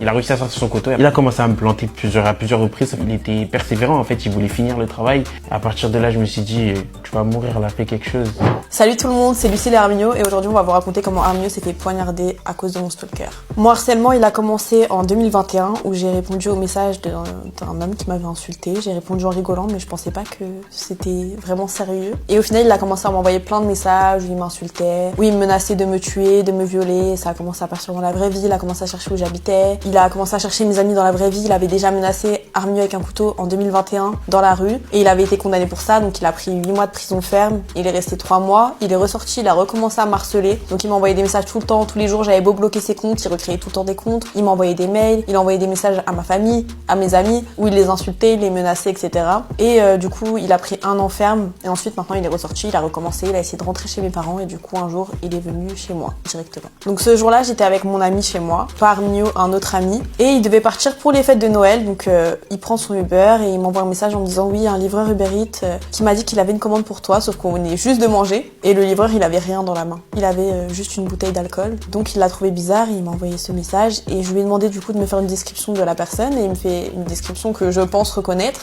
Il a réussi à sortir son couteau. Il a commencé à me planter à plusieurs reprises. Il était persévérant en fait, il voulait finir le travail. À partir de là, je me suis dit, tu vas mourir, là, fais quelque chose. Salut tout le monde, c'est Lucille et Arminio et aujourd'hui on va vous raconter comment Arminio s'est fait poignarder à cause de mon stalker. Mon harcèlement il a commencé en 2021 où j'ai répondu au message d'un homme qui m'avait insulté. J'ai répondu en rigolant mais je pensais pas que c'était vraiment sérieux. Et au final il a commencé à m'envoyer plein de messages où il m'insultait, où il me menaçait de me tuer, de me violer. Ça a commencé à partir dans la vraie vie, il a commencé à chercher où j'habitais. Il a commencé à chercher mes amis dans la vraie vie. Il avait déjà menacé Arminio avec un couteau en 2021 dans la rue et il avait été condamné pour ça donc il a pris 8 mois de prison ferme. Il est resté 3 mois. Il est ressorti, il a recommencé à m'harceler. Donc il m'envoyait des messages tout le temps, tous les jours. J'avais beau bloquer ses comptes, il recréait tout le temps des comptes. Il m'envoyait des mails, il envoyait des messages à ma famille, à mes amis, où il les insultait, il les menaçait, etc. Et du coup, il a pris 1 an ferme. Et ensuite, maintenant, il est ressorti, il a recommencé, il a essayé de rentrer chez mes parents. Et du coup, un jour, il est venu chez moi, directement. Donc ce jour-là, j'étais avec mon ami chez moi, pas Arminio, un autre ami. Et il devait partir pour les fêtes de Noël. Donc il prend son Uber et il m'envoie un message en me disant oui, un livreur Uber Eats qui m'a dit qu'il avait une commande pour toi, sauf qu'on venait juste de manger. Et le livreur, il avait rien dans la main. Il avait juste une bouteille d'alcool. Donc il l'a trouvé bizarre et il m'a envoyé ce message. Et je lui ai demandé du coup de me faire une description de la personne. Et il me fait une description que je pense reconnaître.